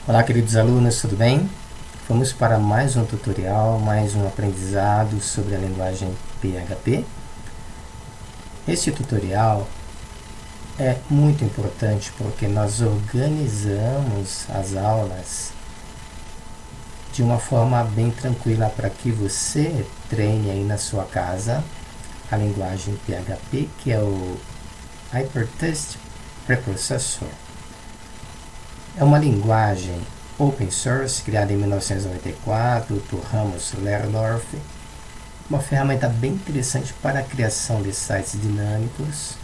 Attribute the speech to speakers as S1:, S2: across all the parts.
S1: Olá, queridos alunos, tudo bem? Vamos para mais um tutorial, mais um aprendizado sobre a linguagem PHP. Este tutorial é muito importante porque nós organizamos as aulas de uma forma bem tranquila para que você treine aí na sua casa a linguagem PHP, que é o Hypertext Preprocessor. É uma linguagem open source, criada em 1994 por Ramos Lerdorf, uma ferramenta bem interessante para a criação de sites dinâmicos,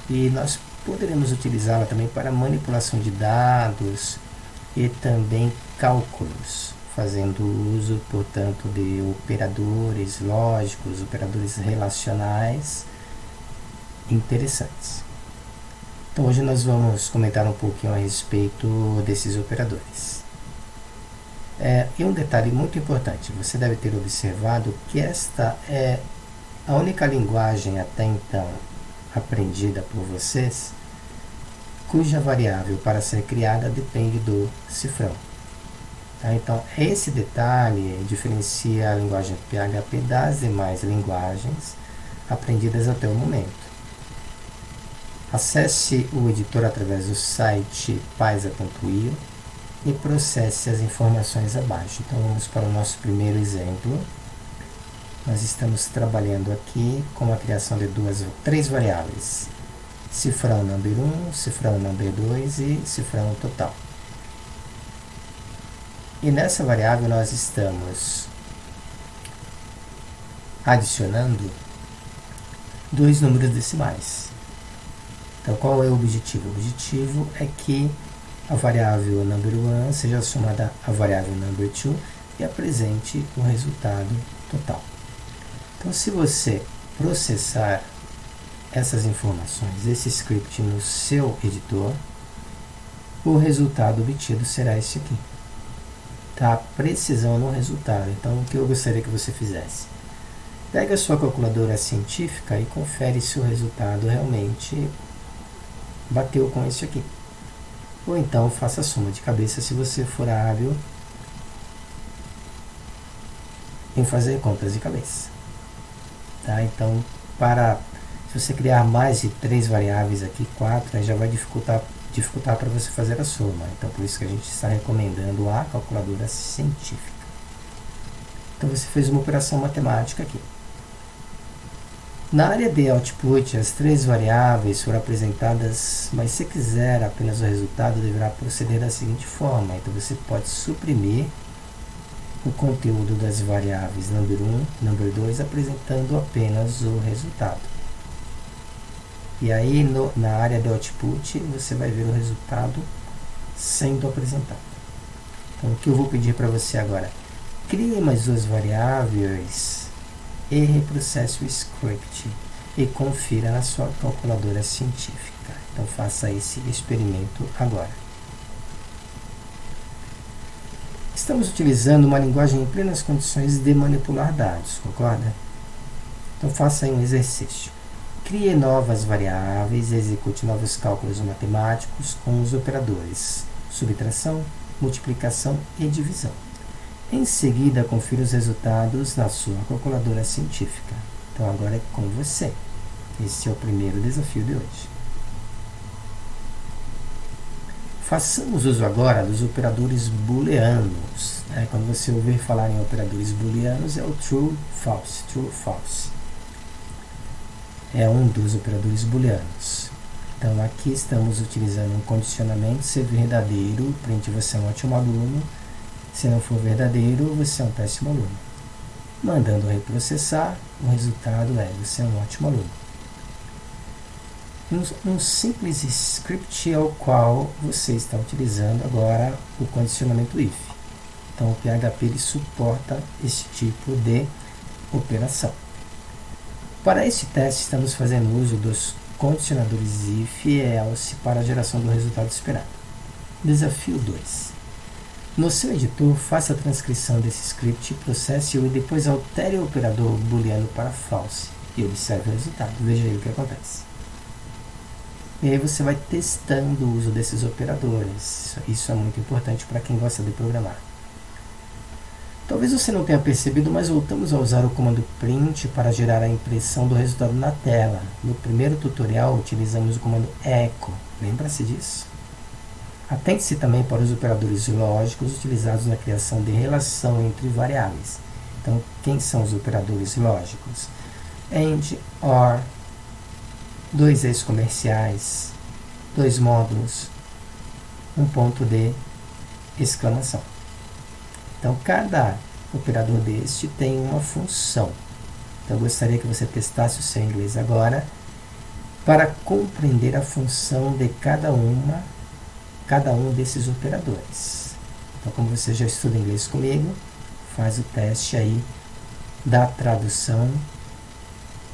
S1: e nós poderemos utilizá-la também para manipulação de dados e também cálculos, fazendo uso, portanto, de operadores lógicos, operadores relacionais interessantes. Então hoje nós vamos comentar um pouquinho a respeito desses operadores. E um detalhe muito importante, você deve ter observado que esta é a única linguagem até então aprendida por vocês cuja variável para ser criada depende do cifrão. Tá? Então esse detalhe diferencia a linguagem PHP das demais linguagens aprendidas até o momento. Acesse o editor através do site paisa.io e processe as informações abaixo. Então vamos para o nosso primeiro exemplo. Nós estamos trabalhando aqui com a criação de três variáveis: cifrão number 1, cifrão number 2 e cifrão total. E nessa variável nós estamos adicionando dois números decimais. Então, qual é o objetivo? O objetivo é que a variável number 1 seja somada à variável number 2 e apresente o resultado total. Então, se você processar essas informações, esse script no seu editor, o resultado obtido será esse aqui. Tá? Precisão no resultado. Então, o que eu gostaria que você fizesse? Pega a sua calculadora científica e confere se o resultado realmente bateu com esse aqui. Ou então faça a soma de cabeça se você for hábil em fazer contas de cabeça. Tá? Então, se você criar mais de 3 variáveis aqui, 4, já vai dificultar para você fazer a soma. Então, por isso que a gente está recomendando a calculadora científica. Então, você fez uma operação matemática aqui. Na área de output, as 3 variáveis foram apresentadas, mas se quiser apenas o resultado, deverá proceder da seguinte forma. Então, você pode suprimir o conteúdo das variáveis number 1 e number 2, apresentando apenas o resultado. E aí, na área de output, você vai ver o resultado sendo apresentado. Então, o que eu vou pedir para você agora? Crie mais 2 variáveis e reprocesse o script e confira na sua calculadora científica. Então faça esse experimento agora. Estamos utilizando uma linguagem em plenas condições de manipular dados, concorda? Então faça aí um exercício. Crie novas variáveis e execute novos cálculos matemáticos com os operadores subtração, multiplicação e divisão. Em seguida, confira os resultados na sua calculadora científica. Então, agora é com você. Esse é o primeiro desafio de hoje. Façamos uso agora dos operadores booleanos. Quando você ouvir falar em operadores booleanos, é o true, false. True, false. É um dos operadores booleanos. Então, aqui estamos utilizando um condicionamento: se verdadeiro, print, você é um ótimo aluno. Se não for verdadeiro, você é um péssimo aluno. Mandando reprocessar, o resultado é: você é um ótimo aluno. Um simples script ao qual você está utilizando agora o condicionamento if. Então, o PHP ele suporta esse tipo de operação. Para esse teste, estamos fazendo uso dos condicionadores if e else para a geração do resultado esperado. Desafio 2. No seu editor, faça a transcrição desse script, processe-o e depois altere o operador booleano para false e observe o resultado. Veja aí o que acontece. E aí você vai testando o uso desses operadores. Isso é muito importante para quem gosta de programar. Talvez você não tenha percebido, mas voltamos a usar o comando print para gerar a impressão do resultado na tela. No primeiro tutorial utilizamos o comando echo. Lembra-se disso? Atente-se também para os operadores lógicos utilizados na criação de relação entre variáveis. Então, quem são os operadores lógicos? AND, OR, dois eixos comerciais, dois módulos, um ponto de exclamação. Então, cada operador deste tem uma função. Então, eu gostaria que você testasse o seu inglês agora para compreender a função de cada um desses operadores. Então, como você já estuda inglês comigo, faz o teste aí da tradução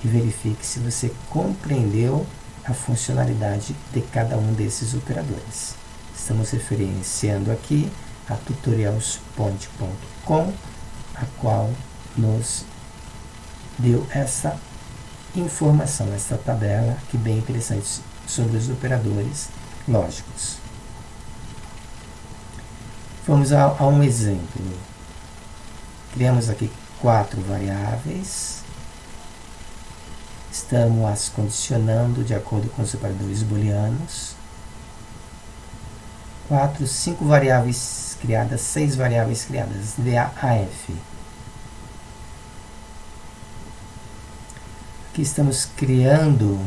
S1: e verifique se você compreendeu a funcionalidade de cada um desses operadores. Estamos referenciando aqui a tutorialspoint.com, a qual nos deu essa informação, essa tabela que é bem interessante sobre os operadores lógicos. Vamos a um exemplo. Criamos aqui 4 variáveis. Estamos as condicionando de acordo com os operadores booleanos. 5 variáveis criadas, 6 variáveis criadas, de A a F. Aqui estamos criando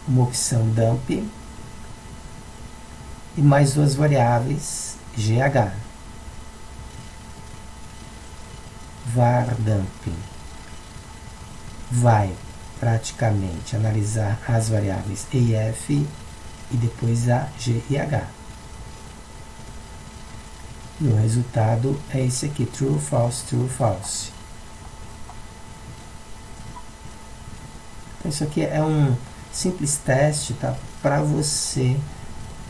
S1: uma opção dump e mais 2 variáveis GH. var dump vai praticamente analisar as variáveis E e F e depois a G e H. E o resultado é esse aqui, true, false, true, false. Então, isso aqui é um simples teste, tá? Para você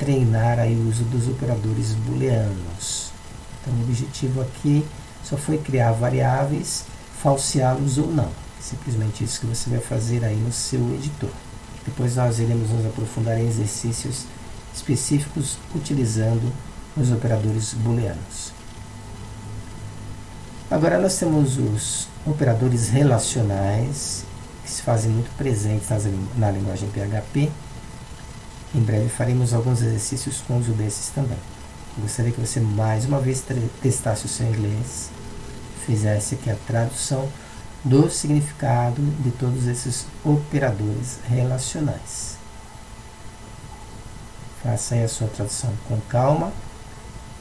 S1: treinar aí o uso dos operadores booleanos. Então, o objetivo aqui só foi criar variáveis, falseá-los ou não. Simplesmente isso que você vai fazer aí no seu editor. Depois nós iremos nos aprofundar em exercícios específicos utilizando os operadores booleanos. Agora nós temos os operadores relacionais, que se fazem muito presentes na linguagem PHP. Em breve faremos alguns exercícios com o uso desses também. Eu gostaria que você mais uma vez testasse o seu inglês, fizesse aqui a tradução do significado de todos esses operadores relacionais. Faça aí a sua tradução com calma.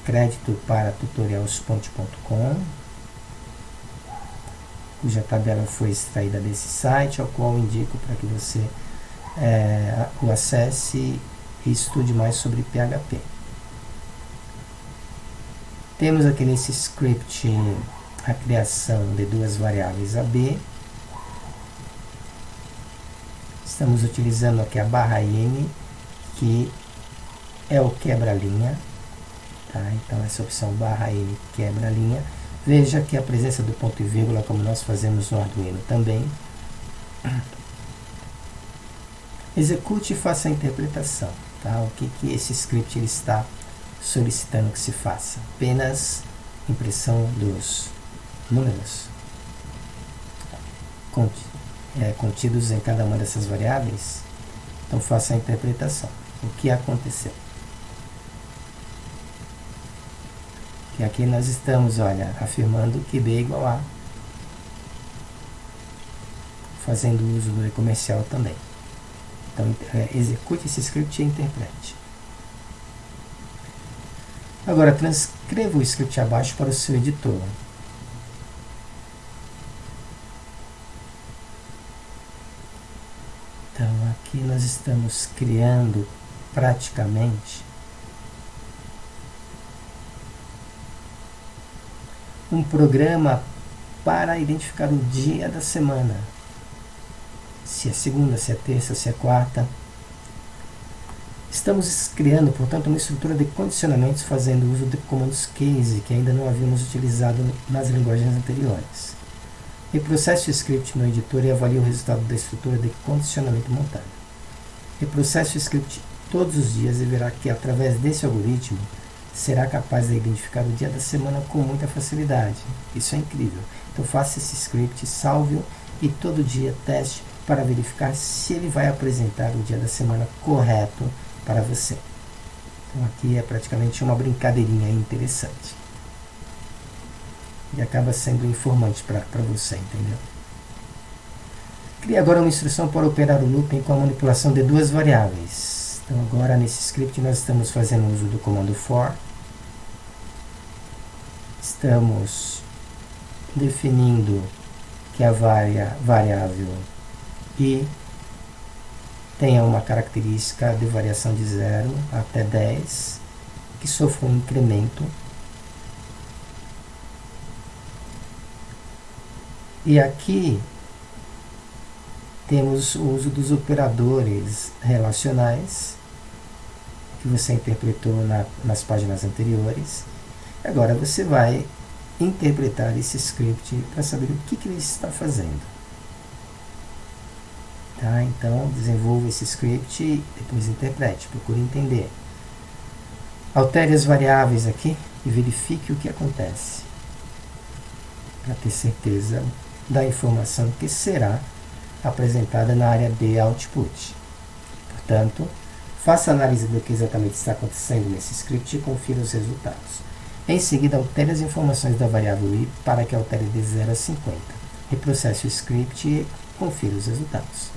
S1: Crédito para tutorialspoint.com, cuja tabela foi extraída desse site, ao qual indico para que você o acesse e estude mais sobre PHP. Temos aqui nesse script a criação de 2 variáveis AB. Estamos utilizando aqui a barra N, que é o quebra-linha. Tá? Então, essa opção barra N quebra-linha. Veja que a presença do ponto e vírgula, como nós fazemos no Arduino também. Execute e faça a interpretação. Tá? O que esse script ele está solicitando que se faça? Apenas impressão dos números contidos em cada uma dessas variáveis. Então faça a interpretação. O que aconteceu? Que aqui nós estamos, olha, afirmando que B é igual a, fazendo uso do e-comercial também. Então execute esse script e interprete. Agora transcreva o script abaixo para o seu editor. Então aqui nós estamos criando praticamente um programa para identificar o dia da semana. Se é segunda, se é terça, se é quarta. Estamos criando, portanto, uma estrutura de condicionamentos fazendo uso de comandos case, que ainda não havíamos utilizado nas linguagens anteriores. Reprocesse o script no editor e avalie o resultado da estrutura de condicionamento montada. Reprocesse o script todos os dias e verá que, através desse algoritmo, será capaz de identificar o dia da semana com muita facilidade. Isso é incrível. Então faça esse script, salve-o e todo dia teste para verificar se ele vai apresentar o dia da semana correto para você. Então aqui é praticamente uma brincadeirinha interessante. E acaba sendo informante para você, entendeu? Crie agora uma instrução para operar o looping com a manipulação de duas variáveis. Então agora nesse script nós estamos fazendo uso do comando for. Estamos definindo que a variável i tenha uma característica de variação de 0 até 10, que sofra um incremento. E aqui temos o uso dos operadores relacionais, que você interpretou nas páginas anteriores. Agora você vai interpretar esse script para saber o que ele está fazendo. Tá? Então, desenvolva esse script e depois interprete, procure entender. Altere as variáveis aqui e verifique o que acontece, para ter certeza da informação que será apresentada na área de output. Portanto, faça a análise do que exatamente está acontecendo nesse script e confira os resultados. Em seguida, altere as informações da variável i para que altere de 0 a 50. Reprocesse o script e confira os resultados.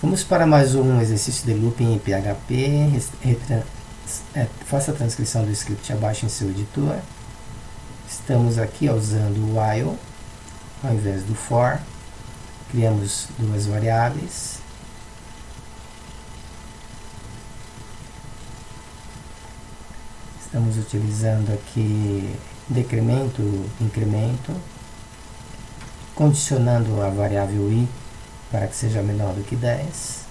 S1: Vamos para mais um exercício de looping em PHP. Faça a transcrição do script abaixo em seu editor. Estamos aqui usando o while ao invés do for. Criamos duas variáveis. Estamos utilizando aqui decremento, incremento, condicionando a variável i para que seja menor do que 10.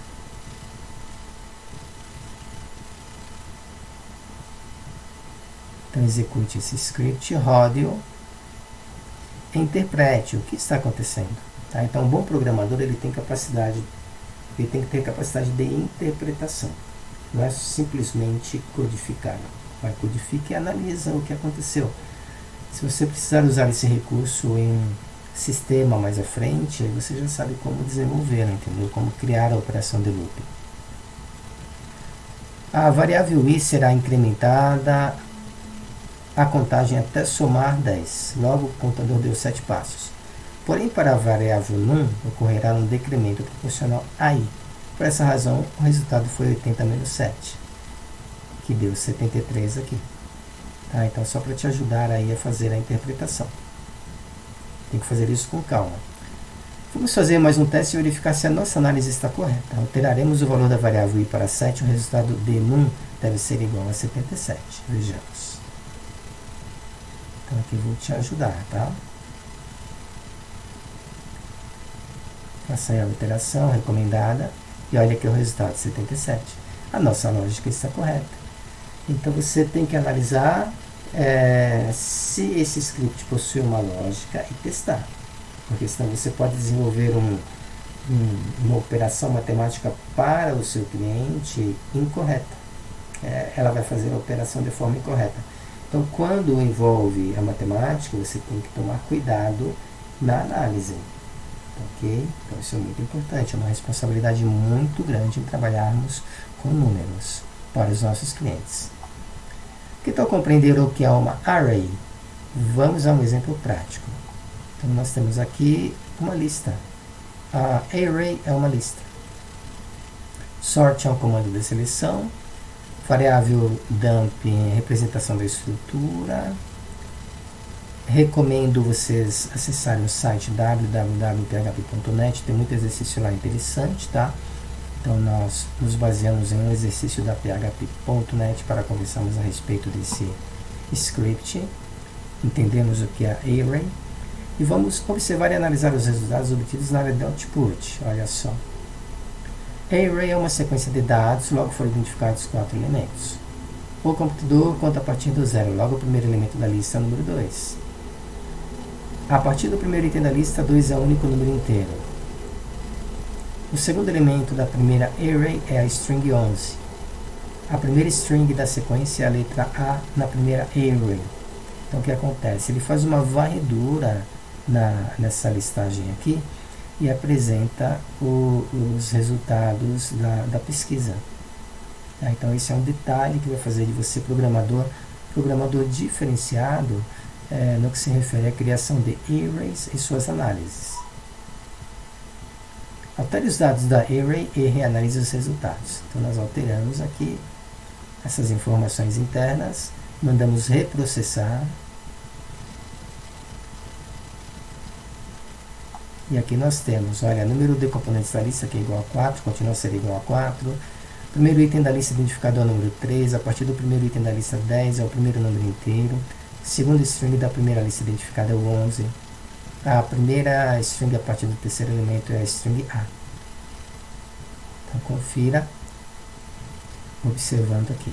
S1: Então execute esse script, rode-o e interprete o que está acontecendo. Tá? Então um bom programador ele tem que ter capacidade de interpretação. Não é simplesmente codificar. Vai, codifica e analisa o que aconteceu. Se você precisar usar esse recurso em um sistema mais à frente, aí você já sabe como desenvolver, entendeu? Como criar a operação de looping. A variável i será incrementada a contagem até somar 10. Logo, o contador deu 7 passos. Porém, para a variável num, ocorrerá um decremento proporcional a i. Por essa razão, o resultado foi 80 menos 7, que deu 73 aqui. Tá? Então, só para te ajudar aí a fazer a interpretação. Tem que fazer isso com calma. Vamos fazer mais um teste e verificar se a nossa análise está correta. Alteraremos o valor da variável i para 7, o resultado de num deve ser igual a 77. Vejamos. Então aqui eu vou te ajudar, tá? Faça aí a alteração recomendada e olha aqui o resultado, 77. A nossa lógica está correta. Então você tem que analisar se esse script possui uma lógica e testar. Porque senão você pode desenvolver uma operação matemática para o seu cliente incorreta. Ela vai fazer a operação de forma incorreta. Então, quando envolve a matemática, você tem que tomar cuidado na análise. Ok? Então, isso é muito importante. É uma responsabilidade muito grande em trabalharmos com números para os nossos clientes. Que tal compreender o que é uma array? Vamos a um exemplo prático. Então, nós temos aqui uma lista. A array é uma lista. Sort é um comando de seleção. Variável dump é representação da estrutura. Recomendo vocês acessarem o site www.php.net. Tem muito exercício lá interessante, tá? Então, nós nos baseamos em um exercício da php.net para conversarmos a respeito desse script. Entendemos o que é array. E vamos observar e analisar os resultados obtidos na área de output. Olha só. Array é uma sequência de dados, logo foram identificados 4 elementos. O computador conta a partir do 0, logo o primeiro elemento da lista é o número 2. A partir do primeiro item da lista, 2 é o único número inteiro. O segundo elemento da primeira array é a string 11. A primeira string da sequência é a letra A na primeira array. Então o que acontece? Ele faz uma varredura nessa listagem aqui e apresenta os resultados da pesquisa. Então esse é um detalhe que vai fazer de você programador diferenciado no que se refere à criação de arrays e suas análises. Altere os dados da array e reanalise os resultados. Então nós alteramos aqui essas informações internas, mandamos reprocessar. E aqui nós temos, olha, número de componentes da lista que é igual a 4, continua a ser igual a 4. Primeiro item da lista identificado é o número 3, a partir do primeiro item da lista 10 é o primeiro número inteiro. Segundo string da primeira lista identificada é o 11. A primeira string a partir do terceiro elemento é a string A. Então confira, observando aqui.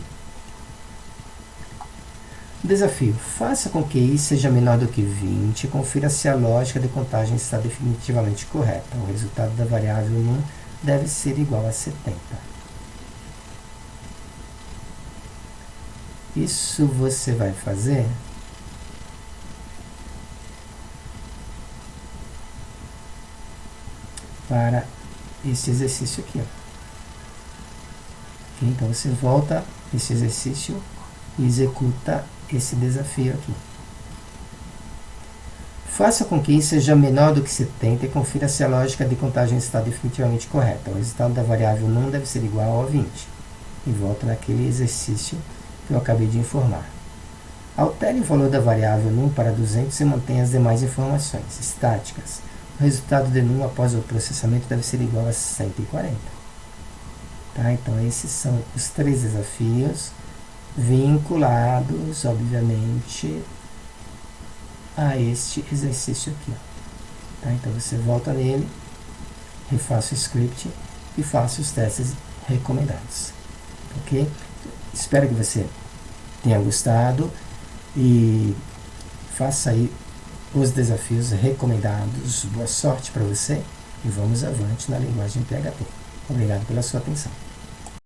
S1: Desafio. Faça com que i seja menor do que 20 e confira se a lógica de contagem está definitivamente correta. O resultado da variável num deve ser igual a 70. Isso você vai fazer para esse exercício aqui. Então você volta esse exercício e executa esse desafio aqui. Faça com que i seja menor do que 70 e confira se a lógica de contagem está definitivamente correta. O resultado da variável num deve ser igual a 20. E volta naquele exercício que eu acabei de informar. Altere o valor da variável num para 200 e mantenha as demais informações estáticas. O resultado de num após o processamento deve ser igual a 140. Tá? Então esses são os 3 desafios vinculados, obviamente, a este exercício aqui. Tá? Então você volta nele, refaça o script e faça os testes recomendados. Ok? Espero que você tenha gostado e faça aí os desafios recomendados. Boa sorte para você e vamos avante na linguagem PHP. Obrigado pela sua atenção.